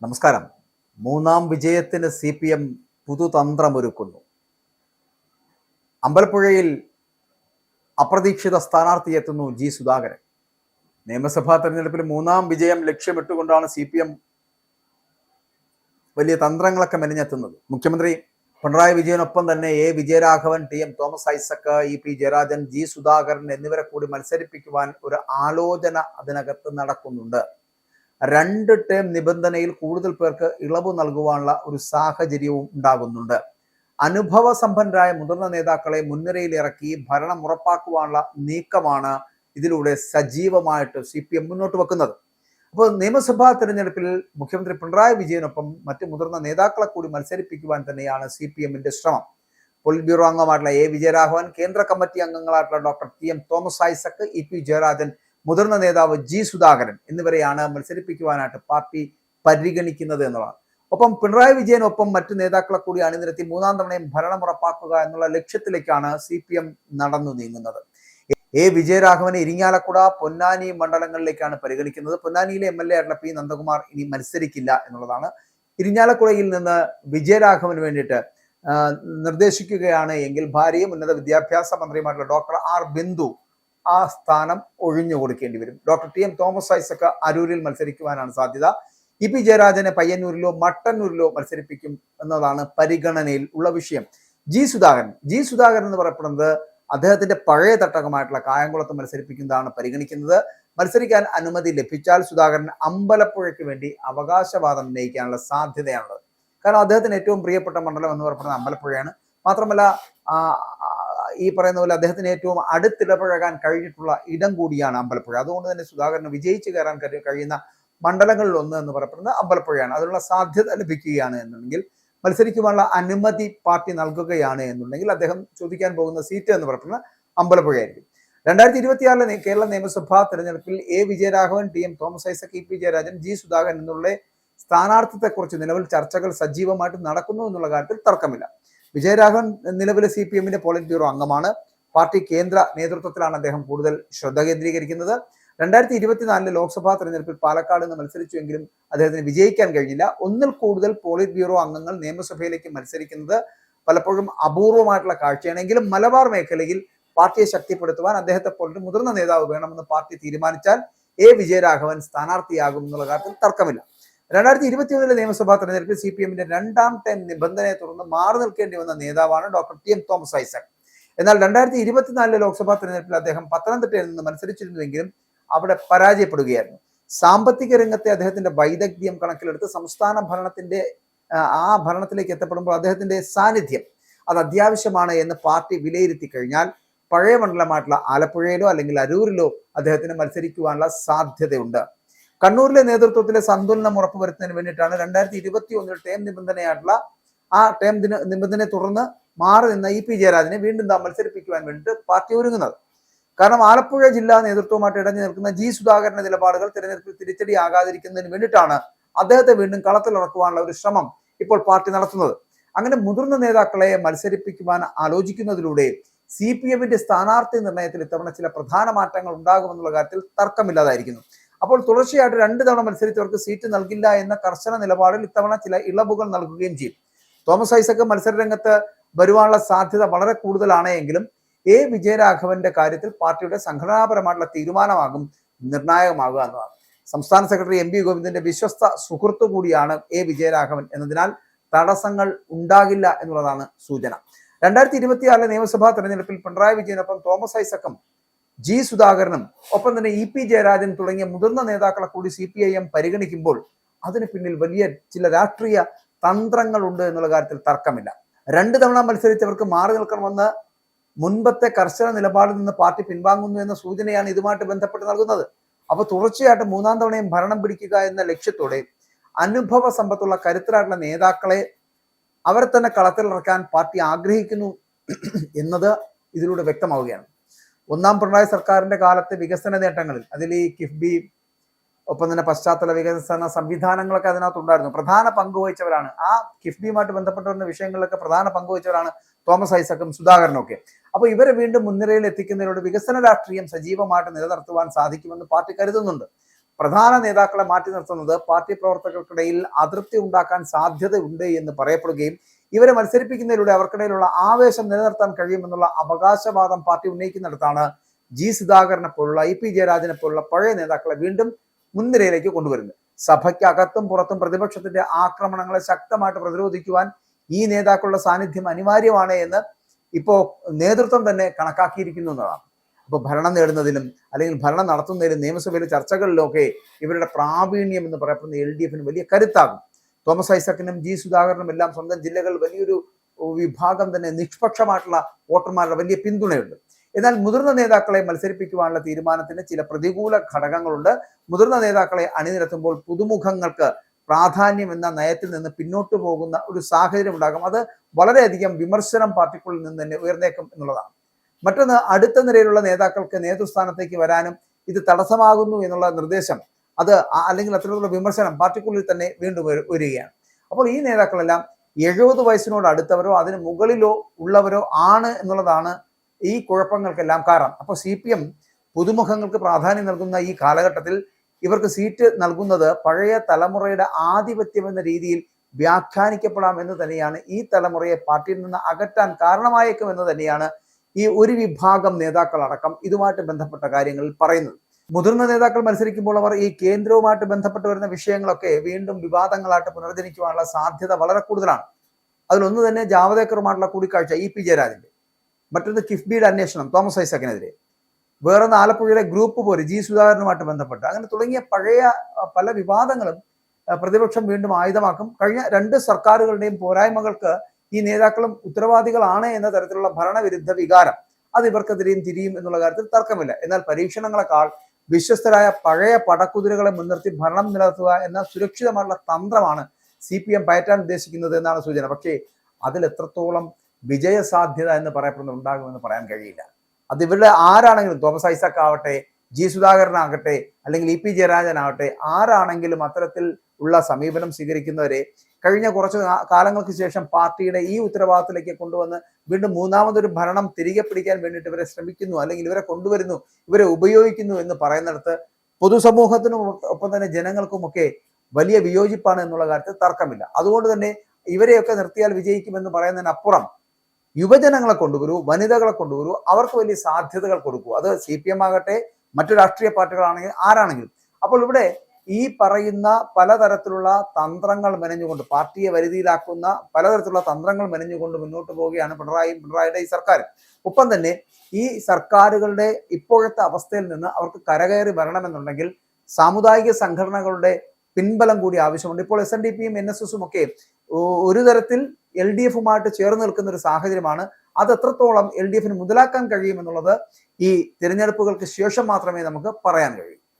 നമസ്കാരം. മൂന്നാം വിജയത്തിന് CPM പുതുതന്ത്രമൊരുക്കുന്നു. അമ്പലപ്പുഴയിൽ അപ്രതീക്ഷിത സ്ഥാനാർത്ഥിയെത്തുന്നു ജി സുധാകരൻ. നിയമസഭാ തെരഞ്ഞെടുപ്പിൽ മൂന്നാം വിജയം ലക്ഷ്യമിട്ടുകൊണ്ടാണ് CPM വലിയ തന്ത്രങ്ങളൊക്കെ മെനഞ്ഞെത്തുന്നത്. മുഖ്യമന്ത്രി പിണറായി വിജയനൊപ്പം തന്നെ Vijayaraghavan, TM Thomas Isaac, EP Jayarajan, G Sudhakaran എന്നിവരെ കൂടി മത്സരിപ്പിക്കുവാൻ ഒരു ആലോചന അതിനകത്ത് നടക്കുന്നുണ്ട്. 2 ടേം നിബന്ധനയിൽ കൂടുതൽ പേർക്ക് ഇളവ് നൽകുവാനുള്ള ഒരു സാഹചര്യവും ഉണ്ടാകുന്നുണ്ട്. അനുഭവ സമ്പന്നരായ മുതിർന്ന നേതാക്കളെ മുൻനിരയിൽ ഇറക്കി ഭരണം ഉറപ്പാക്കുവാനുള്ള നീക്കമാണ് ഇതിലൂടെ സജീവമായിട്ട് CPM മുന്നോട്ട് വെക്കുന്നത്. അപ്പോൾ നിയമസഭാ തെരഞ്ഞെടുപ്പിൽ മുഖ്യമന്ത്രി പിണറായി വിജയനൊപ്പം മറ്റ് മുതിർന്ന നേതാക്കളെ കൂടി മത്സരിപ്പിക്കുവാൻ തന്നെയാണ് CPMന്റെ ശ്രമം. പോളിറ്റ് ബ്യൂറോ അംഗമായിട്ടുള്ള വിജയരാഘവൻ, കേന്ദ്ര കമ്മിറ്റി അംഗങ്ങളായിട്ടുള്ള doctor TM Thomas Isaac, EP Jayarajan, മുതിർന്ന നേതാവ് ജി സുധാകരൻ എന്നിവരെയാണ് മത്സരിപ്പിക്കുവാനായിട്ട് പാർട്ടി പരിഗണിക്കുന്നത് എന്നതാണ്. ഒപ്പം പിണറായി വിജയനൊപ്പം മറ്റു നേതാക്കളെ കൂടി അണിനിരത്തി മൂന്നാം തവണയും ഭരണം ഉറപ്പാക്കുക എന്നുള്ള ലക്ഷ്യത്തിലേക്കാണ് CPM നടന്നു നീങ്ങുന്നത്. വിജയരാഘവനെ ഇരിങ്ങാലക്കുട, പൊന്നാനി മണ്ഡലങ്ങളിലേക്കാണ് പരിഗണിക്കുന്നത്. പൊന്നാനിയിലെ MLA ആയിട്ടുള്ള P നന്ദകുമാർ ഇനി മത്സരിക്കില്ല എന്നുള്ളതാണ്. ഇരിങ്ങാലക്കുടയിൽ നിന്ന് വിജയരാഘവന് വേണ്ടിയിട്ട് നിർദ്ദേശിക്കുകയാണ് എങ്കിൽ ഭാര്യയും ഉന്നത വിദ്യാഭ്യാസ മന്ത്രിയുമായിട്ടുള്ള ഡോക്ടർ R ബിന്ദു ആ സ്ഥാനം ഒഴിഞ്ഞു കൊടുക്കേണ്ടി വരും. ഡോക്ടർ TM തോമസ് ഐസക് അരൂരിൽ മത്സരിക്കുവാനാണ് സാധ്യത. EP ജയരാജനെ പയ്യന്നൂരിലോ മട്ടന്നൂരിലോ മത്സരിപ്പിക്കും എന്നതാണ് പരിഗണനയിൽ ഉള്ള വിഷയം. ജി സുധാകരൻ എന്ന് പറയപ്പെടുന്നത് അദ്ദേഹത്തിന്റെ പഴയ തട്ടകമായിട്ടുള്ള കായംകുളത്ത് മത്സരിപ്പിക്കുന്നതാണ് പരിഗണിക്കുന്നത്. മത്സരിക്കാൻ അനുമതി ലഭിച്ചാൽ സുധാകരൻ അമ്പലപ്പുഴയ്ക്ക് വേണ്ടി അവകാശവാദം ഉന്നയിക്കാനുള്ള സാധ്യതയാണുള്ളത്. കാരണം അദ്ദേഹത്തിന് ഏറ്റവും പ്രിയപ്പെട്ട മണ്ഡലം എന്ന് പറയപ്പെടുന്നത് അമ്പലപ്പുഴയാണ്. മാത്രമല്ല ഈ പറയുന്ന പോലെ അദ്ദേഹത്തിന് ഏറ്റവും അടുത്തിടപഴകാൻ കഴിഞ്ഞിട്ടുള്ള ഇടം കൂടിയാണ് അമ്പലപ്പുഴ. അതുകൊണ്ട് തന്നെ സുധാകരന് വിജയിച്ചു കയറാൻ കഴിയുന്ന മണ്ഡലങ്ങളിൽ ഒന്ന് എന്ന് പറയപ്പെടുന്നത് അമ്പലപ്പുഴയാണ്. അതിനുള്ള സാധ്യത ലഭിക്കുകയാണ് എന്നുണ്ടെങ്കിൽ, മത്സരിക്കുവാനുള്ള അനുമതി പാർട്ടി നൽകുകയാണ് എന്നുണ്ടെങ്കിൽ അദ്ദേഹം ചോദിക്കാൻ പോകുന്ന സീറ്റ് എന്ന് പറയപ്പെടുന്നത് അമ്പലപ്പുഴയായിരിക്കും. 2026 കേരള നിയമസഭാ തെരഞ്ഞെടുപ്പിൽ Vijayaraghavan, TM Thomas Isaac, EP Jayarajan, G Sudhakaran എന്നുള്ള സ്ഥാനാർത്ഥിത്തെക്കുറിച്ച് നിലവിൽ ചർച്ചകൾ സജീവമായിട്ട് നടക്കുന്നു എന്നുള്ള കാര്യത്തിൽ തർക്കമില്ല. വിജയരാഘവൻ നിലവിലെ CPMന്റെ പോളിറ്റ് ബ്യൂറോ അംഗമാണ്. പാർട്ടി കേന്ദ്ര നേതൃത്വത്തിലാണ് അദ്ദേഹം കൂടുതൽ ശ്രദ്ധ കേന്ദ്രീകരിക്കുന്നത്. 2024 ലോക്സഭാ തെരഞ്ഞെടുപ്പിൽ പാലക്കാട് നിന്ന് മത്സരിച്ചുവെങ്കിലും അദ്ദേഹത്തിന് വിജയിക്കാൻ കഴിഞ്ഞില്ല. ഒന്നിൽ കൂടുതൽ പോളിറ്റ് ബ്യൂറോ അംഗങ്ങൾ നിയമസഭയിലേക്ക് മത്സരിക്കുന്നത് പലപ്പോഴും അപൂർവമായിട്ടുള്ള കാഴ്ചയാണെങ്കിലും മലബാർ മേഖലയിൽ പാർട്ടിയെ ശക്തിപ്പെടുത്തുവാൻ അദ്ദേഹത്തെ പോലൊരു മുതിർന്ന നേതാവ് വേണമെന്ന് പാർട്ടി തീരുമാനിച്ചാൽ വിജയരാഘവൻ സ്ഥാനാർത്ഥിയാകും എന്നുള്ള കാര്യത്തിൽ തർക്കമില്ല. 2021 നിയമസഭാ തെരഞ്ഞെടുപ്പിൽ CPMന്റെ 2ാം ടൈം നിബന്ധനയെ തുടർന്ന് മാറി നിൽക്കേണ്ടി വന്ന നേതാവാണ് ഡോക്ടർ TM തോമസ് ഐസക്. എന്നാൽ 2024 ലോക്സഭാ തെരഞ്ഞെടുപ്പിൽ അദ്ദേഹം പത്തനംതിട്ടയിൽ നിന്ന് മത്സരിച്ചിരുന്നുവെങ്കിലും അവിടെ പരാജയപ്പെടുകയായിരുന്നു. സാമ്പത്തിക രംഗത്തെ അദ്ദേഹത്തിന്റെ വൈദഗ്ധ്യം കണക്കിലെടുത്ത് സംസ്ഥാന ഭരണത്തിന്റെ ഭരണത്തിലേക്ക് എത്തപ്പെടുമ്പോൾ അദ്ദേഹത്തിന്റെ സാന്നിധ്യം അത് അത്യാവശ്യമാണ് എന്ന് പാർട്ടി വിലയിരുത്തി കഴിഞ്ഞാൽ പഴയ മണ്ഡലമായിട്ടുള്ള ആലപ്പുഴയിലോ അല്ലെങ്കിൽ അരൂരിലോ അദ്ദേഹത്തിന് മത്സരിക്കുവാനുള്ള സാധ്യതയുണ്ട്. കണ്ണൂരിലെ നേതൃത്വത്തിലെ സന്തുലനം ഉറപ്പുവരുത്തുന്നതിന് വേണ്ടിയിട്ടാണ് 2021 ടേം നിബന്ധനയായിട്ടുള്ള ടേം നിബന്ധനയെ തുടർന്ന് മാറി നിന്ന EP ജയരാജനെ വീണ്ടും മത്സരിപ്പിക്കുവാൻ വേണ്ടിയിട്ട് പാർട്ടി ഒരുങ്ങുന്നത്. കാരണം ആലപ്പുഴ ജില്ലാ നേതൃത്വവുമായിട്ട് ഇടഞ്ഞു നിൽക്കുന്ന ജി സുധാകരന്റെ നിലപാടുകൾ തിരഞ്ഞെടുപ്പിൽ തിരിച്ചടിയാകാതിരിക്കുന്നതിന് വേണ്ടിയിട്ടാണ് അദ്ദേഹത്തെ വീണ്ടും കളത്തിലിറക്കുവാനുള്ള ഒരു ശ്രമം ഇപ്പോൾ പാർട്ടി നടത്തുന്നത്. അങ്ങനെ മുതിർന്ന നേതാക്കളെ മത്സരിപ്പിക്കുവാൻ ആലോചിക്കുന്നതിലൂടെ CPMന്റെ സ്ഥാനാർത്ഥി നിർണയത്തിൽ ഇത്തവണ ചില പ്രധാന മാറ്റങ്ങൾ ഉണ്ടാകുമെന്നുള്ള കാര്യത്തിൽ തർക്കമില്ലാതായിരിക്കുന്നു. അപ്പോൾ തുടർച്ചയായിട്ട് 2 തവണ മത്സരിച്ചവർക്ക് സീറ്റ് നൽകില്ല എന്ന കർശന നിലപാടിൽ ഇത്തവണ ചില ഇളവുകൾ നൽകുകയും ചെയ്യും. തോമസ് ഐസക് മത്സര രംഗത്ത് വരുവാനുള്ള സാധ്യത വളരെ കൂടുതലാണ് എങ്കിലും വിജയരാഘവന്റെ കാര്യത്തിൽ പാർട്ടിയുടെ സംഘടനാപരമായിട്ടുള്ള തീരുമാനമാകും നിർണായകമാകുക എന്നതാണ്. സംസ്ഥാന സെക്രട്ടറി MV ഗോവിന്ദന്റെ വിശ്വസ്ത സുഹൃത്തു കൂടിയാണ് വിജയരാഘവൻ എന്നതിനാൽ തടസ്സങ്ങൾ ഉണ്ടാകില്ല എന്നുള്ളതാണ് സൂചന. 2026 നിയമസഭാ തെരഞ്ഞെടുപ്പിൽ പിണറായി വിജയനൊപ്പം തോമസ് ഐസക്കും ജി സുധാകരനും ഒപ്പം തന്നെ EP ജയരാജൻ തുടങ്ങിയ മുതിർന്ന നേതാക്കളെ കൂടി CPIM പരിഗണിക്കുമ്പോൾ അതിന് പിന്നിൽ വലിയ ചില രാഷ്ട്രീയ തന്ത്രങ്ങളുണ്ട് എന്നുള്ള കാര്യത്തിൽ തർക്കമില്ല. 2 തവണ മത്സരിച്ചവർക്ക് മാറി നിൽക്കണമെന്ന് മുൻപത്തെ കർശന നിലപാടിൽ നിന്ന് പാർട്ടി പിൻവാങ്ങുന്നു എന്ന സൂചനയാണ് ഇതുമായിട്ട് ബന്ധപ്പെട്ട് നൽകുന്നത്. അപ്പോൾ തുടർച്ചയായിട്ട് 3ാം തവണയും ഭരണം പിടിക്കുക എന്ന ലക്ഷ്യത്തോടെ അനുഭവ സമ്പത്തുള്ള കരുത്തരായിട്ടുള്ള നേതാക്കളെ അവരെ തന്നെ കളത്തിലിറക്കാൻ പാർട്ടി ആഗ്രഹിക്കുന്നു എന്നത് ഇതിലൂടെ വ്യക്തമാവുകയാണ്. 1ാം പിണറായി സർക്കാരിന്റെ കാലത്തെ വികസന നേട്ടങ്ങളിൽ അതിൽ ഈ കിഫ്ബി ഒപ്പം തന്നെ പശ്ചാത്തല വികസന സംവിധാനങ്ങളൊക്കെ അതിനകത്തുണ്ടായിരുന്നു. പ്രധാന പങ്കുവഹിച്ചവരാണ് കിഫ്ബിയുമായിട്ട് ബന്ധപ്പെട്ട വിഷയങ്ങളിലൊക്കെ പ്രധാന പങ്കുവഹിച്ചവരാണ് തോമസ് ഐസക്കും സുധാകരനും ഒക്കെ. അപ്പോൾ ഇവരെ വീണ്ടും മുൻനിരയിൽ എത്തിക്കുന്നതിലൂടെ വികസന രാഷ്ട്രീയം സജീവമായിട്ട് നിലനിർത്തുവാൻ സാധിക്കുമെന്ന് പാർട്ടി കരുതുന്നുണ്ട്. പ്രധാന നേതാക്കളെ മാറ്റി നിർത്തുന്നത് പാർട്ടി പ്രവർത്തകർക്കിടയിൽ അതൃപ്തി ഉണ്ടാക്കാൻ സാധ്യതയുണ്ട് എന്ന് പറയപ്പെടുകയും ഇവരെ മത്സരിപ്പിക്കുന്നതിലൂടെ അവർക്കിടയിലുള്ള ആവേശം നിലനിർത്താൻ കഴിയുമെന്നുള്ള അവകാശവാദം പാർട്ടി ഉന്നയിക്കുന്നിടത്താണ് ജി സുധാകരനെ പോലുള്ള പി ജയരാജനെ പോലുള്ള പഴയ നേതാക്കളെ വീണ്ടും മുൻനിരയിലേക്ക് കൊണ്ടുവരുന്നത്. സഭയ്ക്കകത്തും പുറത്തും പ്രതിപക്ഷത്തിന്റെ ആക്രമണങ്ങളെ ശക്തമായിട്ട് പ്രതിരോധിക്കുവാൻ ഈ നേതാക്കളുടെ സാന്നിധ്യം അനിവാര്യമാണ് എന്ന് ഇപ്പോ നേതൃത്വം തന്നെ കണക്കാക്കിയിരിക്കുന്നു എന്നതാണ്. അപ്പോൾ ഭരണം നേടുന്നതിലും അല്ലെങ്കിൽ ഭരണം നടത്തുന്നതിലും നിയമസഭയിലെ ചർച്ചകളിലൊക്കെ ഇവരുടെ പ്രാവീണ്യം എന്ന് പറയപ്പെടുന്ന LDF വലിയ കരുത്താകും. തോമസ് ഐസക്കിനും ജി സുധാകരനും എല്ലാം സ്വന്തം ജില്ലകളിൽ വലിയൊരു വിഭാഗം തന്നെ നിഷ്പക്ഷമായിട്ടുള്ള വോട്ടർമാരുടെ വലിയ പിന്തുണയുണ്ട്. എന്നാൽ മുതിർന്ന നേതാക്കളെ മത്സരിപ്പിക്കുവാനുള്ള തീരുമാനത്തിന് ചില പ്രതികൂല ഘടകങ്ങളുണ്ട്. മുതിർന്ന നേതാക്കളെ അണിനിരത്തുമ്പോൾ പുതുമുഖങ്ങൾക്ക് പ്രാധാന്യം എന്ന നയത്തിൽ നിന്ന് പിന്നോട്ട് പോകുന്ന ഒരു സാഹചര്യം ഉണ്ടാകും. അത് വളരെയധികം വിമർശനം പാർട്ടിക്കുള്ളിൽ നിന്ന് തന്നെ ഉയർന്നേക്കും എന്നുള്ളതാണ്. മറ്റൊന്ന്, അടുത്ത നിരയിലുള്ള നേതാക്കൾക്ക് നേതൃസ്ഥാനത്തേക്ക് വരാനും ഇത് തടസ്സമാകുന്നു എന്നുള്ള നിർദ്ദേശം അത് അല്ലെങ്കിൽ അത്തരത്തിലുള്ള വിമർശനം പാർട്ടിക്കുള്ളിൽ തന്നെ വീണ്ടും വരികയാണ്. അപ്പോൾ ഈ നേതാക്കളെല്ലാം 70 വയസ്സിനോട് അടുത്തവരോ അതിന് മുകളിലോ ഉള്ളവരോ ആണ് എന്നുള്ളതാണ് ഈ കുഴപ്പങ്ങൾക്കെല്ലാം കാരണം. അപ്പോൾ CPM പുതുമുഖങ്ങൾക്ക് പ്രാധാന്യം നൽകുന്ന ഈ കാലഘട്ടത്തിൽ ഇവർക്ക് സീറ്റ് നൽകുന്നത് പഴയ തലമുറയുടെ ആധിപത്യം എന്ന രീതിയിൽ വ്യാഖ്യാനിക്കപ്പെടാം എന്ന് തന്നെയാണ് ഈ തലമുറയെ പാർട്ടിയിൽ നിന്ന് അകറ്റാൻ കാരണമായേക്കും എന്ന് തന്നെയാണ് ഈ ഒരു വിഭാഗം നേതാക്കളടക്കം ഇതുമായിട്ട് ബന്ധപ്പെട്ട കാര്യങ്ങളിൽ പറയുന്നത്. മുതിർന്ന നേതാക്കൾ മത്സരിക്കുമ്പോൾ അവർ ഈ കേന്ദ്രവുമായിട്ട് ബന്ധപ്പെട്ട് വരുന്ന വിഷയങ്ങളൊക്കെ വീണ്ടും വിവാദങ്ങളായിട്ട് പുനർജനിക്കുവാനുള്ള സാധ്യത വളരെ കൂടുതലാണ്. അതിലൊന്ന് തന്നെ ജാവദേക്കറുമായിട്ടുള്ള കൂടിക്കാഴ്ച പി ജയരാജന്റെ, മറ്റൊന്ന് കിഫ്ബിയുടെ അന്വേഷണം തോമസ് ഐസക്കിനെതിരെ, വേറൊന്ന് ആലപ്പുഴയിലെ ഗ്രൂപ്പ് പോലെ ജി സുധാകരനുമായിട്ട് ബന്ധപ്പെട്ട്, അങ്ങനെ തുടങ്ങിയ പഴയ പല വിവാദങ്ങളും പ്രതിപക്ഷം വീണ്ടും ആയുധമാക്കും. കഴിഞ്ഞ 2 സർക്കാരുകളുടെയും പോരായ്മകൾക്ക് ഈ നേതാക്കളും ഉത്തരവാദികളാണ് എന്ന തരത്തിലുള്ള ഭരണവിരുദ്ധ വികാരം അത് ഇവർക്കെതിരെയും തിരിയും എന്നുള്ള കാര്യത്തിൽ തർക്കമില്ല. എന്നാൽ പരീക്ഷണങ്ങളെക്കാൾ വിശ്വസ്തരായ പഴയ പടക്കുതിരകളെ മുൻനിർത്തി ഭരണം നിലനിർത്തുക എന്ന സുരക്ഷിതമായുള്ള തന്ത്രമാണ് CPM പയറ്റാൻ ഉദ്ദേശിക്കുന്നത് എന്നാണ് സൂചന. പക്ഷേ അതിൽ എത്രത്തോളം വിജയസാധ്യത എന്ന് പറയപ്പെടുന്നത് ഉണ്ടാകുമെന്ന് പറയാൻ കഴിയില്ല. അത് ഇവരുടെ ആരാണെങ്കിലും, തോമസ് ഐസക് ആവട്ടെ, ജി സുധാകരനാകട്ടെ, അല്ലെങ്കിൽ പി ജയരാജനാവട്ടെ, ആരാണെങ്കിലും അത്തരത്തിൽ ഉള്ള സമീപനം സ്വീകരിക്കുന്നവരെ കഴിഞ്ഞ കുറച്ച് കാലങ്ങൾക്ക് ശേഷം പാർട്ടിയുടെ ഈ ഉത്തരവാദിത്തത്തിലേക്ക് കൊണ്ടുവന്ന് വീണ്ടും മൂന്നാമതൊരു ഭരണം തിരികെ പിടിക്കാൻ വേണ്ടിയിട്ട് ഇവരെ ശ്രമിക്കുന്നു, അല്ലെങ്കിൽ ഇവരെ കൊണ്ടുവരുന്നു, ഇവരെ ഉപയോഗിക്കുന്നു എന്ന് പറയുന്നിടത്ത് പൊതുസമൂഹത്തിനും ഒപ്പം തന്നെ ജനങ്ങൾക്കുമൊക്കെ വലിയ വിയോജിപ്പാണ് എന്നുള്ള കാര്യത്തിൽ തർക്കമില്ല. അതുകൊണ്ട് തന്നെ ഇവരെയൊക്കെ നിർത്തിയാൽ വിജയിക്കുമെന്ന് പറയുന്നതിനപ്പുറം യുവജനങ്ങളെ കൊണ്ടുവരൂ, വനിതകളെ കൊണ്ടുവരൂ, അവർക്ക് വലിയ സാധ്യതകൾ കൊടുക്കൂ. അത് CPM ആകട്ടെ, മറ്റു രാഷ്ട്രീയ പാർട്ടികളാണെങ്കിൽ ആരാണെങ്കിലും. അപ്പോൾ ഇവിടെ ഈ പറയുന്ന പലതരത്തിലുള്ള തന്ത്രങ്ങൾ മെനഞ്ഞുകൊണ്ട്, പാർട്ടിയെ വരുതിയിലാക്കുന്ന പലതരത്തിലുള്ള തന്ത്രങ്ങൾ മെനഞ്ഞുകൊണ്ട് മുന്നോട്ട് പോവുകയാണ് പിണറായിയുടെ ഈ സർക്കാർ. ഒപ്പം തന്നെ ഈ സർക്കാരുകളുടെ ഇപ്പോഴത്തെ അവസ്ഥയിൽ നിന്ന് അവർക്ക് കരകയറി വരണമെന്നുണ്ടെങ്കിൽ സാമുദായിക സംഘടനകളുടെ പിൻബലം കൂടി ആവശ്യമുണ്ട്. ഇപ്പോൾ SNDPയും NSSും ഒക്കെ ഒരു തരത്തിൽ LDFുമായിട്ട് ചേർന്ന് നിൽക്കുന്ന ഒരു സാഹചര്യമാണ്. അത് എത്രത്തോളം LDFന് മുതലാക്കാൻ കഴിയുമെന്നുള്ളത് ഈ തിരഞ്ഞെടുപ്പുകൾക്ക് ശേഷം മാത്രമേ നമുക്ക് പറയാൻ കഴിയൂ.